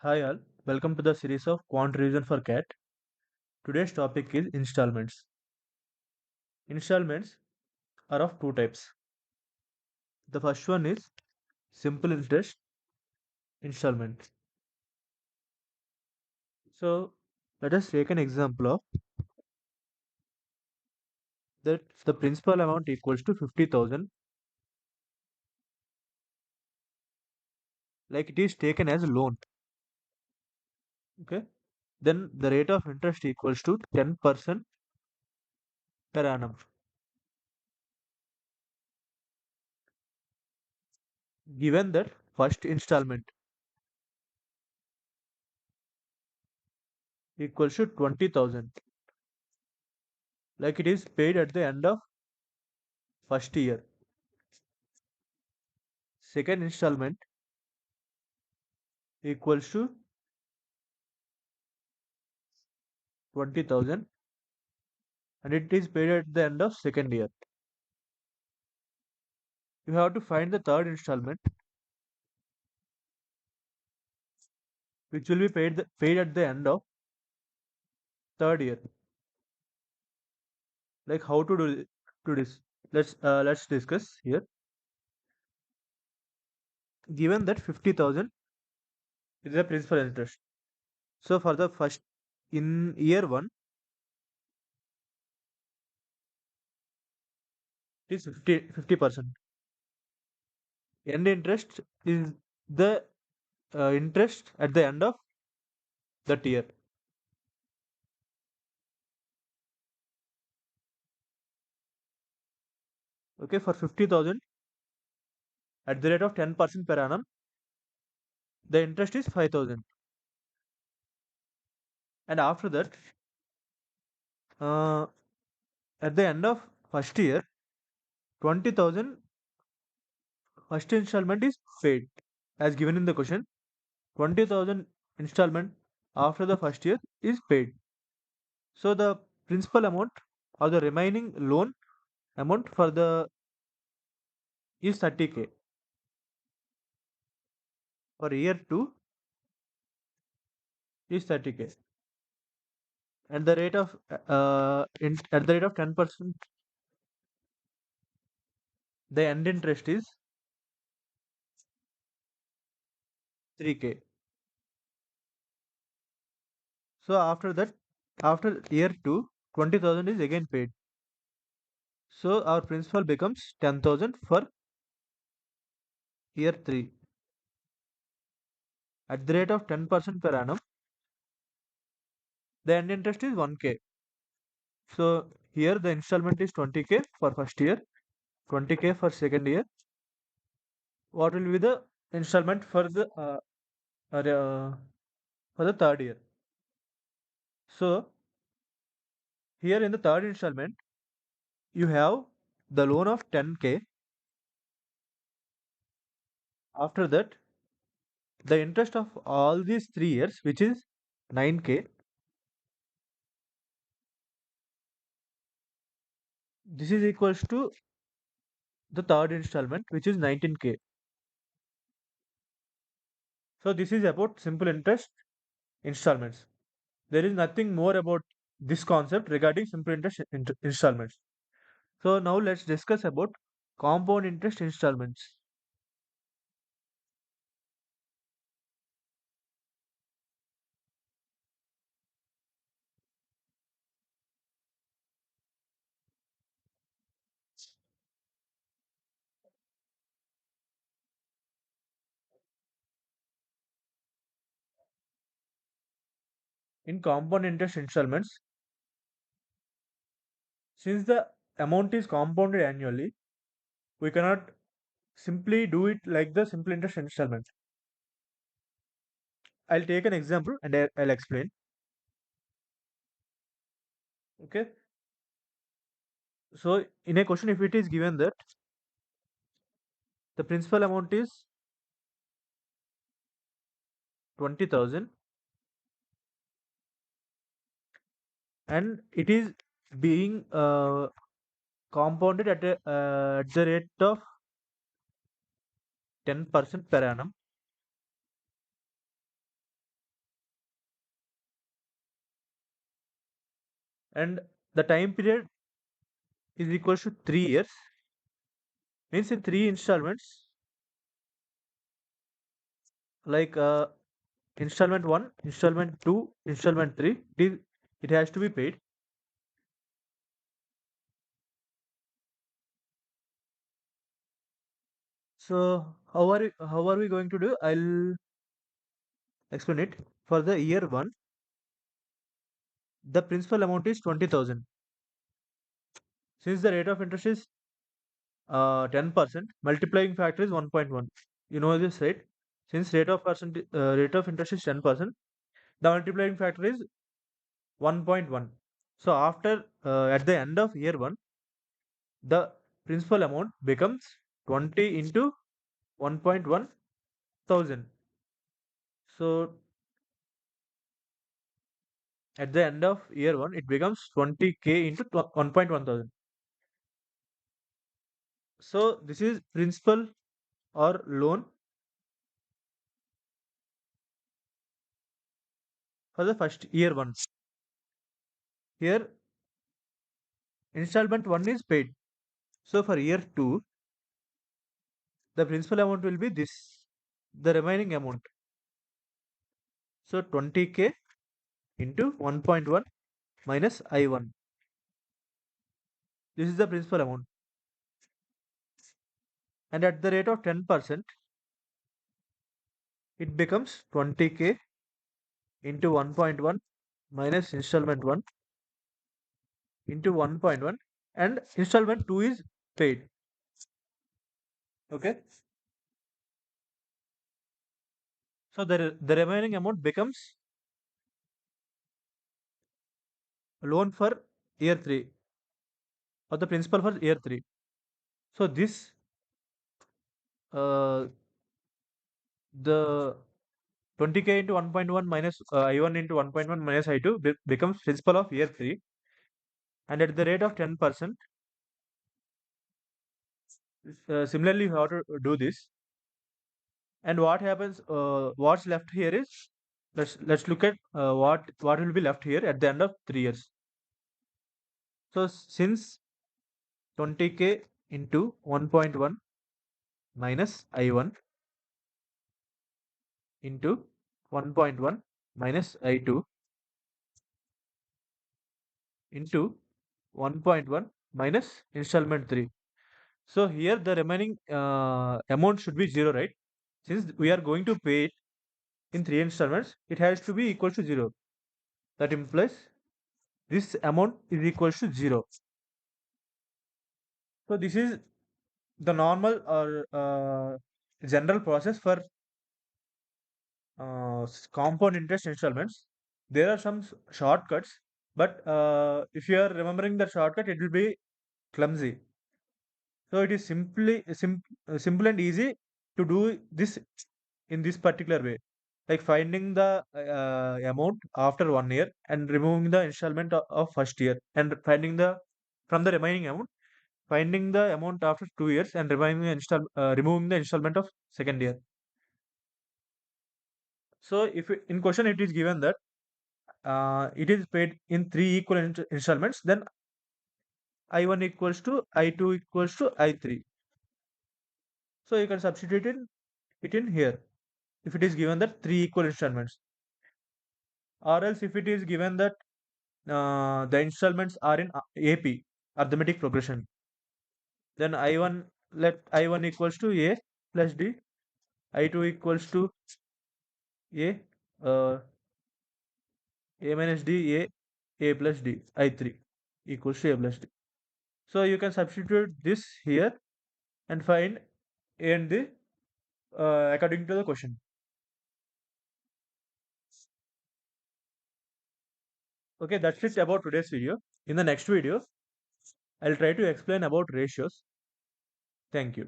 Hi all, welcome to the series of Quant Revision for Cat. Today's topic is installments. Installments are of two types. The first one is simple interest installment. So let us take an example of that the principal amount equals to 50,000, like it is taken as a loan. Okay, then the rate of interest equals to 10% per annum. Given that first installment equals to 20,000, like it is paid at the end of first year. Second installment equals to 20,000 and it is paid at the end of second year. You have to find the third installment which will be paid at the end of third year. Like how to this? Let's discuss here. Given that 50,000 is the principal interest. So for the first in year one it is 50%. End interest is the interest at the end of that year. Okay, for 50,000 at the rate of 10% per annum, the interest is 5,000. And after that, uh, at the end of first year, 20,000 first installment is paid as given in the question. 20,000 installment after the first year is paid. So the principal amount or the remaining loan amount for the is 30K. For year 2 is 30K. And the rate of at the rate of 10%, the end interest is 3K. So after that, after year 2, 20,000 is again paid. So our principal becomes 10,000 for year 3. At the rate of 10% per annum, the end interest is 1K. So here the installment is 20K for first year, 20K for second year. What will be the installment uh, for the third year? So here in the third installment, you have the loan of 10K. After that, the interest of all these 3 years, which is 9K, this is equals to the third installment, which is 19K. So this is about simple interest installments. There is nothing more about this concept regarding simple interest installments. So now let's discuss about compound interest installments. In compound interest installments, since the amount is compounded annually, we cannot simply do it like the simple interest installment. I'll take an example and I'll explain. Okay. So in a question, if it is given that the principal amount is 20,000 and it is being compounded at the rate of 10% per annum. and the time period is equal to 3 years. Means in three installments, like installment 1, installment 2, installment 3, it has to be paid. So how are we going to do? I'll explain it. For the year 1, the principal amount is 20,000. Since the rate of interest is 10%, multiplying factor is 1.1. You know this, right? Since rate of interest is 10%, the multiplying factor is 1.1. So after at the end of year 1, the principal amount becomes 20 into 1.1 thousand. So at the end of year 1, it becomes 20k into 1.1 thousand. So this is principal or loan for the first year 1. Here installment 1 is paid. So for year 2, the principal amount will be this, the remaining amount. So 20k into 1.1 minus I1. This is the principal amount. And at the rate of 10%, it becomes 20k into 1.1 minus installment 1 into 1.1, and installment 2 is paid. Okay. So the remaining amount becomes loan for year 3, or the principal for year 3. So this uh, the 20k into 1.1 minus I1 into 1.1 minus I2 becomes principal of year 3, and at the rate of 10%, similarly you have to do this. And what happens, what's left here is, let's look at what will be left here at the end of 3 years. So since 20k into 1.1 minus I1 into 1.1 minus I2 into 1.1 minus installment 3. So here the remaining amount should be 0, right? Since we are going to pay it in 3 installments, it has to be equal to 0. That implies this amount is equal to 0. So this is the normal or general process for compound interest installments. There are some shortcuts, but if you are remembering the shortcut, it will be clumsy. So it is simple and easy to do this in this particular way, like finding the amount after 1 year and removing the installment of first year, and finding the from the remaining amount, finding the amount after 2 years and removing the installment of second year. So if in question it is given that it is paid in three equal installments, then I1 equals to I2 equals to I3. So you can substitute it in here if it is given that three equal installments, or else if it is given that the installments are in AP, arithmetic progression, then I1, let I1 equals to A plus D, I2 equals to A, A minus D, A plus D, I3 equals to A plus D. So you can substitute this here and find A and D according to the question. Okay, that's it about today's video. In the next video, I'll try to explain about ratios. Thank you.